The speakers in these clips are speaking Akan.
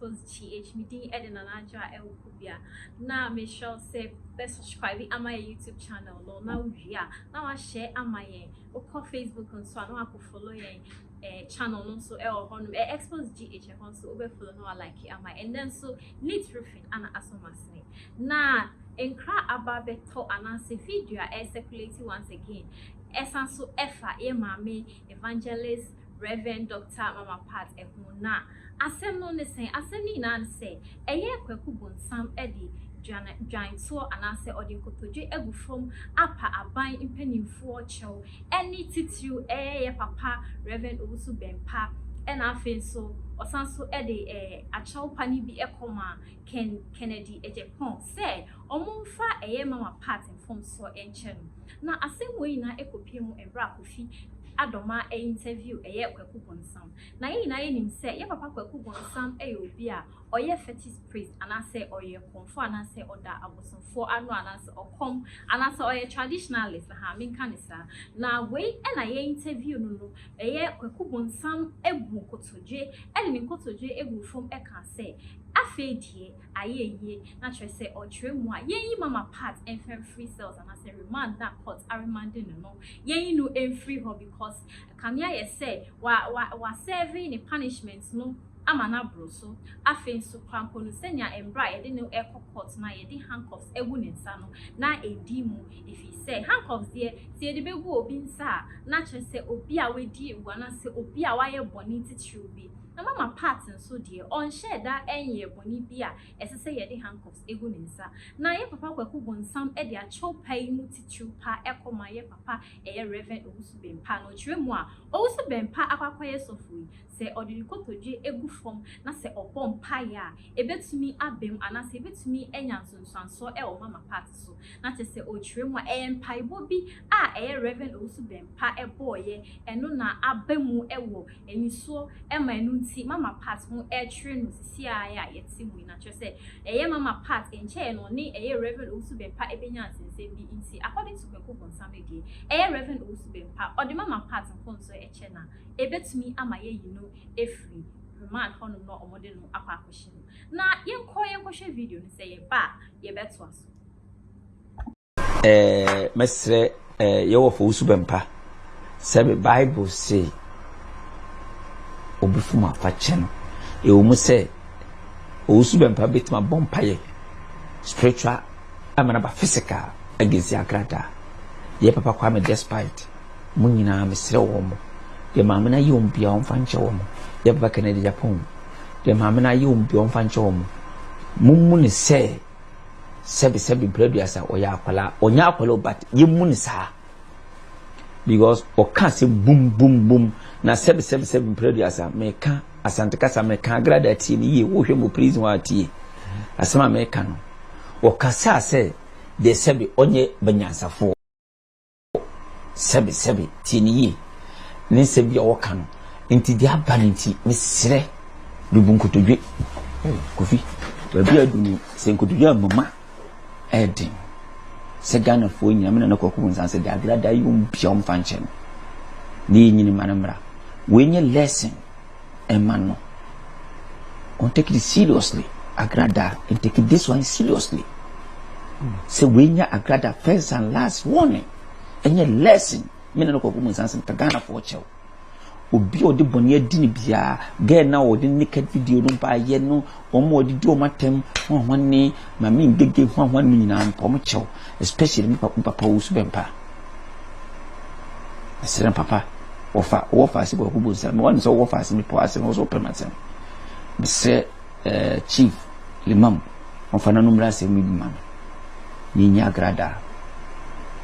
Xposed GH meeting Eden and Aja Elkubia. Now me sure say best subscribe to my YouTube channel. No, now now I share my Facebook and so I know I could follow channel no so Xposed GH so over follow no I like it and then so neat roofing and asomasne. Now enkra ababe to announce video circulating once again. Esanso efa mame evangelist Reverend Dr. Mama Pat Ehuna. Asem no ne sen asem ni nan se eye Kwaku Bonsam edi giant so anase odi kotoje egu from apa aban impenimfo chew any titiu papa Reverend Owusu Bempah and afen so osanso edi achaw pani bi ekoma Kennedy Agyapong say omumfa Mama Pat from so enchen na asem we na ekopie mu ebra kofi adoma interview Kwaku Bonsam na nim say ye papa Kwaku Bonsam obi a oye fetish priest anase oye konfo anase oda abosonfo anu anase okom anase oye traditionalist ha min kanisa na we na ye interview no Kwaku Bonsam ebu kotoje ni kotoje ebu from eka say afedie ayeye na try say otremu a yen Mama Pat enfem free cells anase remand that court arremanding no yen no free her because kamia ye say wa serving the punishments no amana broso afen so krampo no senya embra ye de no court na ye de handcuffs egu ne nsa no na edi mu if he say handcuffs there say de begu obi nsa na try say obi a we di egu na say obi a wa ye boni titru bi na Mama Pat so dear on share that enye boni bia ese say ye de handcuffs egu ne nsa na ye papa Kwaku Bonsam e de a chopai mu titru pa ekoma ye papa Reverend Owusu Bempah no twemu a Owusu Bempah akwakoye sofui say odi kotoje egu from na say obom pa ya ebetumi abem ana say ebetumi enya nsonsanso o Mama Pat so na te say otwemu a empaibo bi a Reverend Owusu Bempah boye eno na abemu ewo eniso ema enu nti Mama Pat ho tire no sisi ya yeti mu na che say Mama Pat enche no ni Reverend Owusu Bempah ebenya nsense bi nti according to Kwaku Bonsam dey Reverend Owusu Bempah odi Mama Pat nkonso eche na ebetumi amaye yino efri remand hono no omode no akwa akohye na yenkohwe video ni say ba ye beto aso mesre ye wo fo Owusu Bempah say Bible say obifuma afache no e o mu say Owusu Bempah betima bompaye spiritual amana ba physical against Agradaa ye papa kwa me despite munyina mesre wo mo ye mamena yombia onfanche wo mo ye papa Kennedy Agyapong ye mamena yombia onfanche wo mo mummu ne se sebi producer oya akwala onya akwala but ye mu ne sa because o can say boom na sebi producer me ka asante kasa me ka Agradaa tie ni ye wo hwe mo prison wa tie asema me ka no o kasa say de sebi onye banyansafo sebi tie ni ye ne sebi o ka no enti dia balanti mesre dubu nkotodwe kofi babi adunu se nkotodwe mama edin se Ghana fo nyame na Kwaku Bonsam se Agradaa yum biom fanchen ni nyini manamra we nye lesson emano on take it seriously Agradaa and take this one seriously se we nye Agradaa first and last warning enye lesson me na Kwaku Bonsam se Ghana fo chew obi odi boni adini bia ge na odi naked video no ba ye no omo odi do matem hwanne mami ngege hwanne nyina mpom chew especially me papa Owusu Bempah asira papa ofa si Kwaku Bonsam one so ofa si me po ase no so permanent me say chief limam ofana no mra se mi man ni nya Agradaa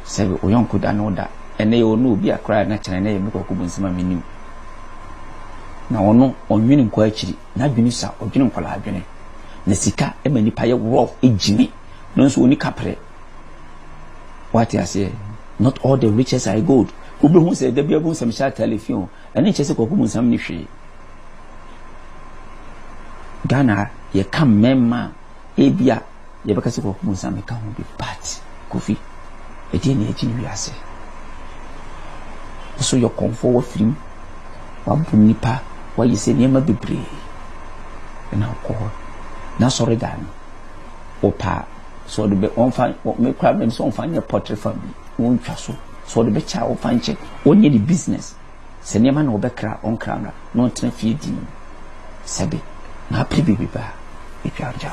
sebe oyonko da no da ene yo no obi akra na chene na ye me Kwaku Bonsam amini na ono onwini nkwa akiri na adwini sa odwini nkwala adwini na sika emani pa ye wo ejimi no nso oni kapre what you say not all the riches are gold obi hu say da bia bu sam sha telephone ene chese Kwaku Bonsam ni hwe Ghana ye kam memma ebia ye beka se Kwaku Bonsam ka hu bi part kofi eti ni eji wi ase so your comfort wa film wa bu nipa wa yise niema bebre na ko na sorry dan opa so de be on fan me kra me so on fan your portrait for me won twa so de be cha o fan che onye the business se ne ma na obekra on kra na no tena fie di sabe na pribi ba e twa ja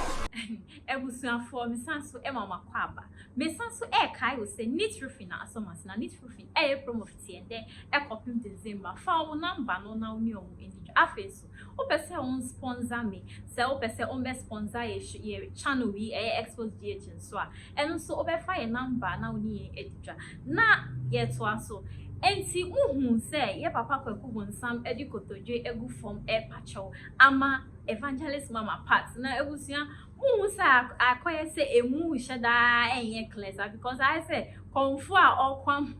ebusuafo me sanso e mama kwaba me sanso e kai wo se neat roofing na asomas na neat roofing e promote and then e copy December fa wo number no na oni on indi afeso o pese on sponsor me se o pese on be sponsor ye channel we e Xposed DH so a eno so o be fa ye number na oni editwa na ye to aso enti uhun se ye papa Kwaku Bonsam edikotodwe egu form e pacho ama evangelist mama part na ebusia musa akoye say emu sheda enye cleanser because I say konfu a okwam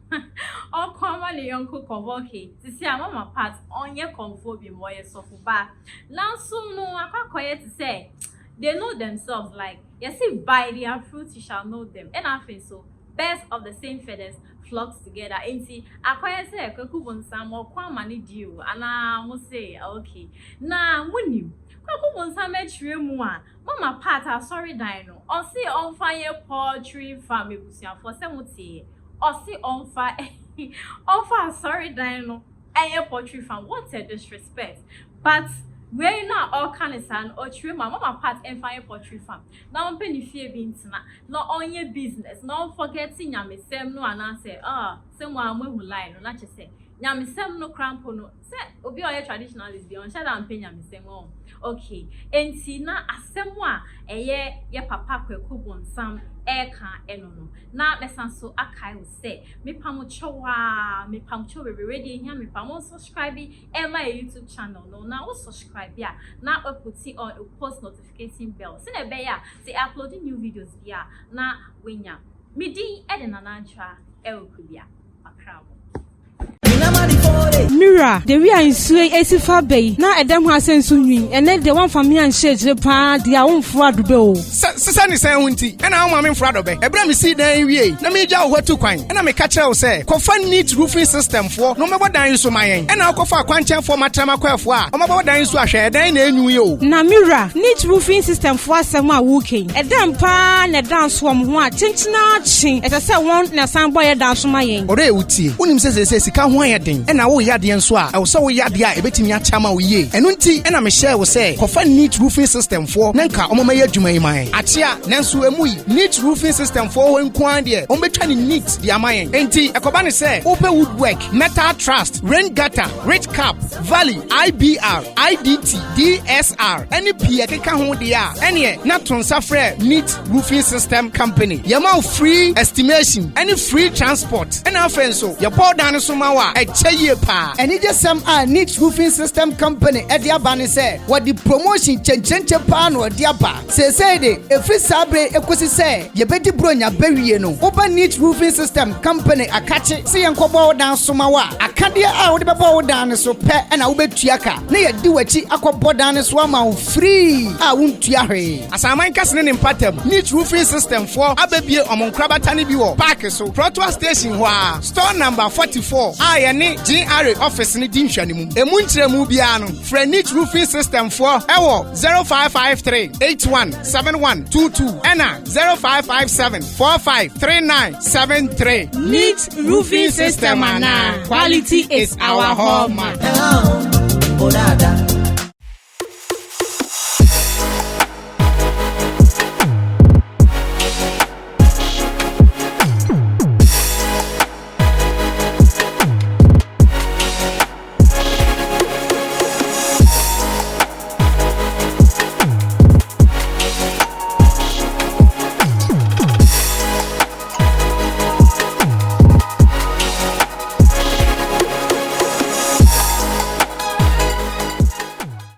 le yonko convoke to see mama part onye konfu bi moye sofu ba lanso no akoye to say they know themselves like you see by their fruit you shall know them and I think so best of the same feathers flocks together enti akoye say Kwaku Bonsam okwa mani dio ana mo say okay na munim Kwaku Bonsam etwe mu a mama part sorry dino o say on fire poultry farm ebusia for say mutie o say on fire sorry dino eye poultry farm what a disrespect but we na all kind of san or true mama part and fire poultry farm now penny fear being not on your business not forgetting yamisem no and say someone will lie no not just say yamisem no crampo no say obi oye traditionalist be on shada and pay yamisem okay enti na asemwa eye ye papa Kwaku Bonsam eka eno no na mesanso akai wo say me pamocho we ready here me pamo subscribe my YouTube channel no na wo subscribe ya na put on post notification bell se na be ya say uploading new videos bia na wenya me di ede na nantra e okubia akra Mira, the we are in Sway Esifa Bay. Now at them has sent Sunny, and then the one from me and shades the pa, their own fraud bill. Sasani say Winty, and I'm in Fradobe. A bram see the way. Let me jaw what to coin, and I'm a catcher say, Confan neat roofing system for no matter dying so my and I'll cover quantum for my tamaquafwa, or my dying so I share, then you. Now, Mira, neat roofing system for some walking. A damn pan, a dance from what, Tinchina ching, as I said, one na some boy dance from my end. Or Uti, Unim says, he can't wire thing, and I will yard the answer. I was so yadia, a bit in your chama ye. And Unti, and I'm a share will say, Confan neat roofing system for Nanka, Omaya Jumay. Achia, Nansu Emui, neat roofing system for when Quandia, Ometani neat the Amayan. Enti, a Kobani say, open woodwork, metal trust, rain gutter, red cap, valley, IBR, IDT, DSR, any Piaka hold the R, any not Safre, neat roofing system company. Yamau free estimation, any free transport, and our friends so, your poor down Sumawa, a chaye pa, and it just some neat roofing system company at the Abani say, what the promotion Chenche pan or Diapa, say, if it's Sabre, Equisi say, you better bronya bury no, open neat roofing system company, a catch it, see and Kobo down Sumawa, a candia out the bow down so pet and I'll bet Tiaka, near do a chi aqua down swama free, I won't tiare. As I mind casting in Patem, neat roofing system for Abbey among Krabatani Biwo, Parker so Protua Station, store number 44, I and GRA office in the Dinshanimu, a Muntre Mubiano, for neat roofing system for Ewo 0553 817122 Anna 0557 453973. Neat roofing system, quality is our hallmark.